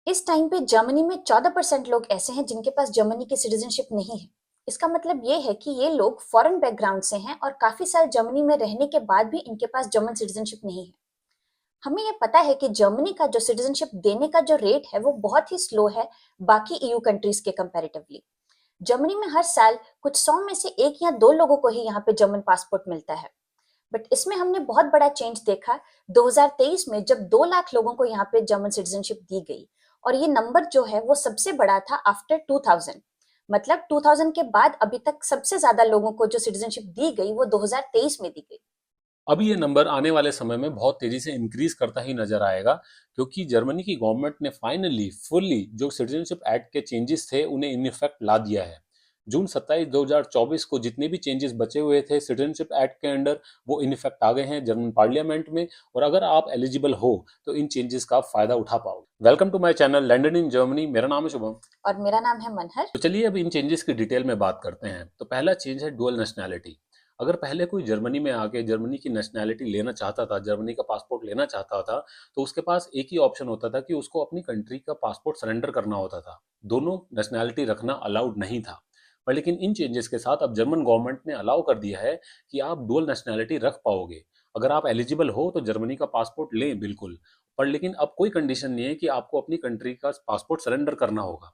इस टाइम पे जर्मनी में 14% लोग ऐसे हैं जिनके पास जर्मनी की सिटीजनशिप नहीं है। इसका मतलब ये है कि ये लोग फॉरेन बैकग्राउंड से हैं और काफी साल जर्मनी में रहने के बाद भी इनके पास जर्मन सिटीजनशिप नहीं है। हमें ये पता है कि जर्मनी का जो सिटीजनशिप देने का जो रेट है वो बहुत ही स्लो है बाकी ईयू कंट्रीज के कंपैरेटिवली। जर्मनी में हर साल कुछ 100 में से एक या दो लोगों को ही यहाँ पे जर्मन पासपोर्ट मिलता है। बट इसमें हमने बहुत बड़ा चेंज देखा 2023 में, जब 2 लाख लोगों को यहाँ पे जर्मन सिटीजनशिप दी गई। और ये नंबर जो है वो सबसे बड़ा था आफ्टर 2000। मतलब 2000 के बाद अभी तक सबसे ज्यादा लोगों को जो सिटीजनशिप दी गई वो 2023 में दी गई। अब ये नंबर आने वाले समय में बहुत तेजी से इंक्रीज करता ही नजर आएगा, क्योंकि जर्मनी की गवर्नमेंट ने फाइनली फुल्ली जो सिटीजनशिप एक्ट के चेंजेस थे उन्हें इन इफेक्ट ला दिया है। जून 27 2024 को जितने भी चेंजेस बचे हुए थे सिटीजनशिप एक्ट के अंडर वो इन इफेक्ट आ गए हैं जर्मन पार्लियामेंट में। और अगर आप एलिजिबल हो तो इन चेंजेस का आप फायदा उठा पाओगे। Welcome to my channel London in Germany. मेरा नाम है शुभम। और मेरा नाम है मनहर। तो चलिए अब इन चेंजेस की डिटेल में बात करते हैं। तो पहला चेंज है डुअल नेशनैलिटी। अगर पहले कोई जर्मनी में आके जर्मनी की नेशनैलिटी लेना चाहता था, जर्मनी का पासपोर्ट लेना चाहता था, तो उसके पास एक ही ऑप्शन होता था कि उसको अपनी कंट्री का पासपोर्ट सरेंडर करना होता था। दोनों नेशनैलिटी रखना अलाउड नहीं था। पर लेकिन इन चेंजेस के साथ अब जर्मन गवर्नमेंट ने अलाउ कर दिया है कि आप डुअल नेशनैलिटी रख पाओगे। अगर आप एलिजिबल हो तो जर्मनी का पासपोर्ट लें बिल्कुल। पर लेकिन अब कोई कंडीशन नहीं है कि आपको अपनी कंट्री का पासपोर्ट सरेंडर करना होगा।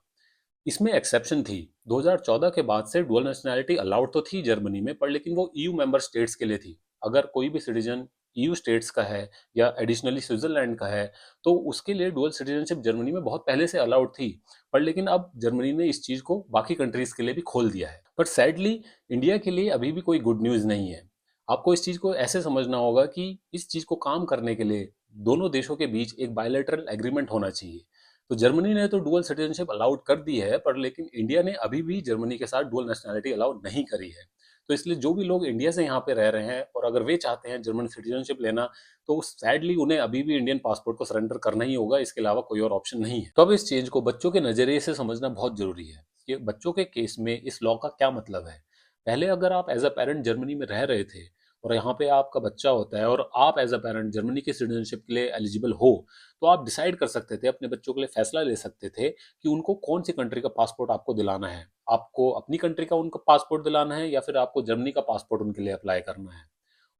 इसमें एक्सेप्शन थी। 2014 के बाद से डुअल नेशनैलिटी अलाउड तो थी जर्मनी में, पर लेकिन वो ईयू मेंबर स्टेट्स के लिए थी। अगर कोई भी सिटीजन ईयू स्टेट्स का है या एडिशनली स्विट्जरलैंड का है तो उसके लिए डुअल सिटीजनशिप जर्मनी में बहुत पहले से अलाउड थी। पर लेकिन अब जर्मनी ने इस चीज को बाकी कंट्रीज के लिए भी खोल दिया है। पर सैडली इंडिया के लिए अभी भी कोई गुड न्यूज नहीं है। आपको इस चीज को ऐसे समझना होगा कि इस चीज को काम करने के लिए दोनों देशों के बीच एक बायलैटरल एग्रीमेंट होना चाहिए। तो जर्मनी ने तो डुअल सिटीजनशिप अलाउड कर दी है, पर लेकिन इंडिया ने अभी भी जर्मनी के साथ डुअल नेशनैलिटी अलाउड नहीं करी है। तो इसलिए जो भी लोग इंडिया से यहाँ पे रह रहे हैं और अगर वे चाहते हैं जर्मन सिटीजनशिप लेना, तो सैडली उन्हें अभी भी इंडियन पासपोर्ट को सरेंडर करना ही होगा। इसके अलावा कोई और ऑप्शन नहीं है। तो अब इस चेंज को बच्चों के नजरिए से समझना बहुत जरूरी है कि बच्चों के केस में इस लॉ का क्या मतलब है। पहले अगर आप एज अ पेरेंट जर्मनी में रह रहे थे और यहाँ पे आपका बच्चा होता है और आप एज अ पेरेंट जर्मनी की सिटीजनशिप के लिए एलिजिबल हो, तो आप डिसाइड कर सकते थे, अपने बच्चों के लिए फैसला ले सकते थे कि उनको कौन सी कंट्री का पासपोर्ट आपको दिलाना है। आपको अपनी कंट्री का उनका पासपोर्ट दिलाना है या फिर आपको जर्मनी का पासपोर्ट उनके लिए अप्लाई करना है।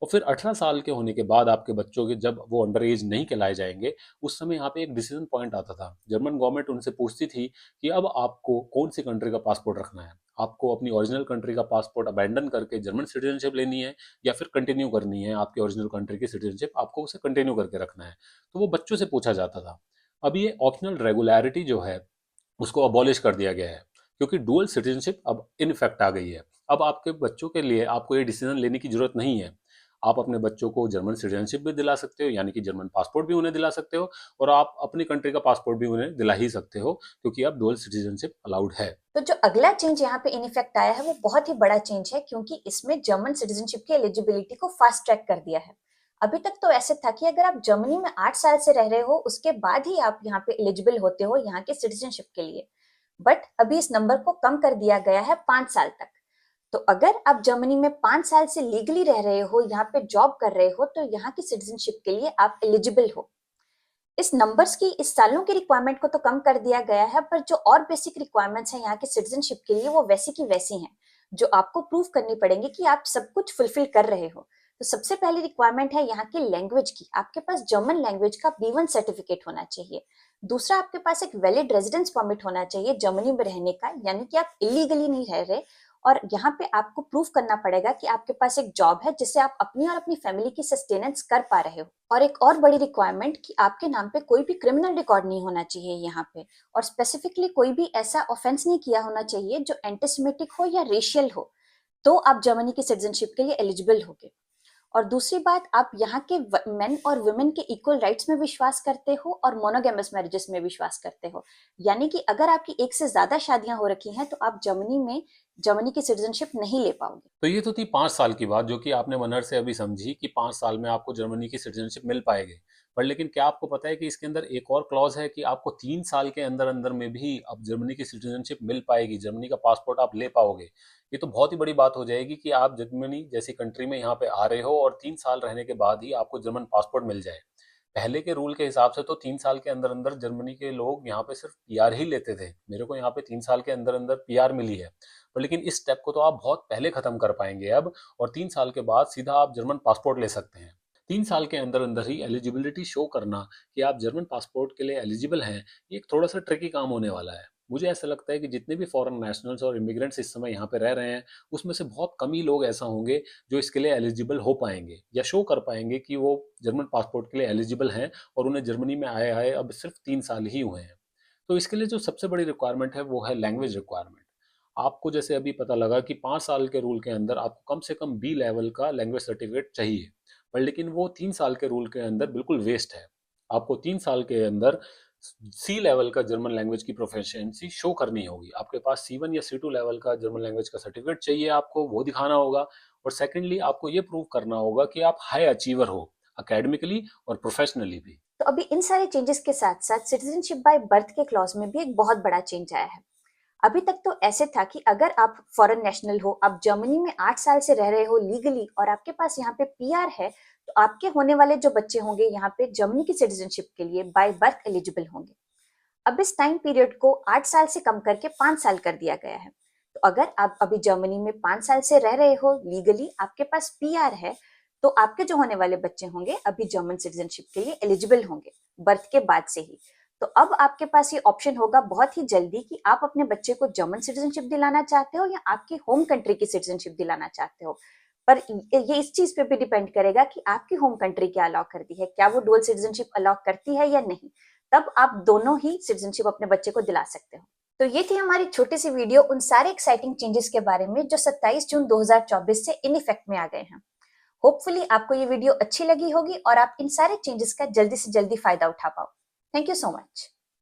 और फिर 18 साल के होने के बाद आपके बच्चों के जब वो अंडर एज नहीं कहलाए जाएंगे, उस समय यहाँ पे एक डिसीजन पॉइंट आता था। जर्मन गवर्नमेंट उनसे पूछती थी कि अब आपको कौन सी कंट्री का पासपोर्ट रखना है। आपको अपनी ओरिजिनल कंट्री का पासपोर्ट अबैंडन करके जर्मन सिटीजनशिप लेनी है या फिर कंटिन्यू करनी है आपकी ओरिजिनल कंट्री की सिटीजनशिप, आपको उसे कंटिन्यू करके रखना है। तो वो बच्चों से पूछा जाता था। अब ये ऑप्शनल रेगुलरिटी जो है उसको अबॉलिश कर दिया गया है, क्योंकि डुअल सिटीजनशिप अब इन इफेक्ट आ गई है। अब आपके बच्चों के लिए आपको ये डिसीजन लेने की जरूरत नहीं है। आप अपने बच्चों को जर्मन सिटीजनशिप भी दिला सकते हो, यानी कि जर्मन पासपोर्ट भी उन्हें दिला सकते हो, और आप अपनी कंट्री का पासपोर्ट भी उन्हें दिला ही सकते हो, क्योंकि अब डुअल सिटीजनशिप अलाउड है। तो जो अगला चेंज यहाँ पे इन इफेक्ट आया है वो बहुत ही बड़ा चेंज है, क्योंकि इसमें जर्मन सिटीजनशिप की एलिजिबिलिटी को फास्ट ट्रैक कर दिया है। अभी तक तो ऐसे था कि अगर आप जर्मनी में 8 साल से रह रहे हो उसके बाद ही आप यहाँ पे एलिजिबल होते हो यहाँ के सिटीजनशिप के लिए। बट अभी इस नंबर को कम कर दिया गया है 5 साल तक। तो अगर आप जर्मनी में 5 साल से लीगली रह रहे हो, यहाँ पे जॉब कर रहे हो, तो यहाँ की सिटीजनशिप के लिए आप एलिजिबल हो। इस नंबर्स की, इस सालों की रिक्वायरमेंट को तो कम कर दिया गया है, पर जो और बेसिक रिक्वायरमेंट्स हैं यहाँ के सिटीजनशिप के लिए वो वैसी की वैसी हैं, जो आपको प्रूव करनी पड़ेंगी कि आप सब कुछ फुलफिल कर रहे हो। तो सबसे पहली रिक्वायरमेंट है यहाँ की लैंग्वेज की। आपके पास जर्मन लैंग्वेज का B1 सर्टिफिकेट होना चाहिए। दूसरा, आपके पास एक वैलिड रेजिडेंस परमिट होना चाहिए जर्मनी में रहने का, यानी कि आप इलीगली नहीं रह रहे। और यहाँ पे आपको प्रूफ करना पड़ेगा कि आपके पास एक जॉब है जिससे आप अपनी और अपनी फैमिली की सस्टेनेंस कर पा रहे हो। और एक और बड़ी रिक्वायरमेंट कि आपके नाम पे कोई भी क्रिमिनल रिकॉर्ड नहीं होना चाहिए यहाँ पे, और स्पेसिफिकली कोई भी ऐसा ऑफेंस नहीं किया होना चाहिए जो एंटीसेमिटिक हो या रेशियल हो, तो आप जर्मनी की सिटीजनशिप के लिए एलिजिबल होगे। और दूसरी बात, आप यहाँ के मेन और वुमेन के इक्वल राइट्स में विश्वास करते हो और मोनोगेमस मैरिजेस में विश्वास करते हो। यानी कि अगर आपकी एक से ज्यादा शादियां हो रखी हैं तो आप जर्मनी की सिटीजनशिप नहीं ले पाओगे। तो ये तो थी 5 साल की बात, जो कि आपने मनहर से अभी समझी कि 5 साल में आपको जर्मनी की सिटीजनशिप मिल पाएगी। पर लेकिन क्या आपको पता है कि इसके अंदर एक और क्लॉज है कि आपको 3 साल के अंदर अंदर में भी अब जर्मनी की सिटीजनशिप मिल पाएगी, जर्मनी का पासपोर्ट आप ले पाओगे। ये तो बहुत ही बड़ी बात हो जाएगी कि आप जर्मनी जैसी कंट्री में यहाँ पे आ रहे हो और 3 साल रहने के बाद ही आपको जर्मन पासपोर्ट मिल जाए। पहले के रूल के हिसाब से तो 3 साल के अंदर अंदर जर्मनी के लोग यहाँ पे सिर्फ पीआर ही लेते थे। मेरे को यहाँ पे 3 साल के अंदर अंदर पीआर मिली है, पर लेकिन इस स्टेप को तो आप बहुत पहले खत्म कर पाएंगे अब, और 3 साल के बाद सीधा आप जर्मन पासपोर्ट ले सकते हैं। 3 साल के अंदर अंदर ही एलिजिबिलिटी शो करना कि आप जर्मन पासपोर्ट के लिए एलिजिबल हैं, ये एक थोड़ा सा ट्रिकी काम होने वाला है। मुझे ऐसा लगता है कि जितने भी फॉरेन नेशनल्स और इमिग्रेंट्स इस समय यहाँ पे रह रहे हैं, उसमें से बहुत कम ही लोग ऐसा होंगे जो इसके लिए एलिजिबल हो पाएंगे या शो कर पाएंगे कि वो जर्मन पासपोर्ट के लिए एलिजिबल हैं, और उन्हें जर्मनी में आए आए अब सिर्फ 3 साल ही हुए हैं। तो इसके लिए जो सबसे बड़ी रिक्वायरमेंट है वो है लैंग्वेज रिक्वायरमेंट। आपको जैसे अभी पता लगा कि 5 साल के रूल के अंदर आपको कम से कम बी लेवल का लैंग्वेज सर्टिफिकेट चाहिए, पर लेकिन वो 3 साल के रूल के अंदर बिल्कुल वेस्ट है। आपको 3 साल के अंदर सी लेवल का जर्मन लैंग्वेज की प्रोफिशिएंसी शो करनी होगी। आपके पास C1 या C2 लेवल का जर्मन लैंग्वेज का सर्टिफिकेट चाहिए, आपको वो दिखाना होगा। और सेकेंडली आपको ये प्रूव करना होगा कि आप हाई अचीवर हो, अकेडमिकली और प्रोफेशनली भी। तो अभी इन सारे चेंजेस के साथ साथ सिटीजनशिप बाय बर्थ के क्लॉज में भी एक बहुत बड़ा चेंज आया है। अभी तक तो ऐसे था कि अगर आप फॉरेन नेशनल हो, आप जर्मनी में 8 साल से रह रहे हो लीगली और आपके पास यहाँ पे पीआर है, तो आपके होने वाले जो बच्चे होंगे यहाँ पे जर्मनी की सिटीजनशिप के लिए बाय बर्थ एलिजिबल होंगे। अब इस टाइम पीरियड को 8 साल से कम करके 5 साल कर दिया गया है। तो अगर आप अभी जर्मनी में 5 साल से रह रहे हो लीगली, आपके पास पीआर है, तो आपके जो होने वाले बच्चे होंगे अभी जर्मन सिटीजनशिप के लिए एलिजिबल होंगे बर्थ के बाद से ही। तो अब आपके पास ये ऑप्शन होगा बहुत ही जल्दी कि आप अपने बच्चे को जर्मन सिटीजनशिप दिलाना चाहते हो या आपकी होम कंट्री की सिटीजनशिप दिलाना चाहते हो। पर ये इस चीज पे भी डिपेंड करेगा कि आपकी होम कंट्री क्या अलाउ करती है, क्या वो डुअल सिटीजनशिप अलाउ करती है या नहीं। तब आप दोनों ही सिटीजनशिप अपने बच्चे को दिला सकते हो। तो ये थी हमारी छोटी सी वीडियो उन सारे एक्साइटिंग चेंजेस के बारे में जो 27 जून 2024 से इन इफेक्ट में आ गए हैं। होपफुली आपको ये वीडियो अच्छी लगी होगी और आप इन सारे चेंजेस का जल्दी से जल्दी फायदा उठा पाओ। Thank you so much.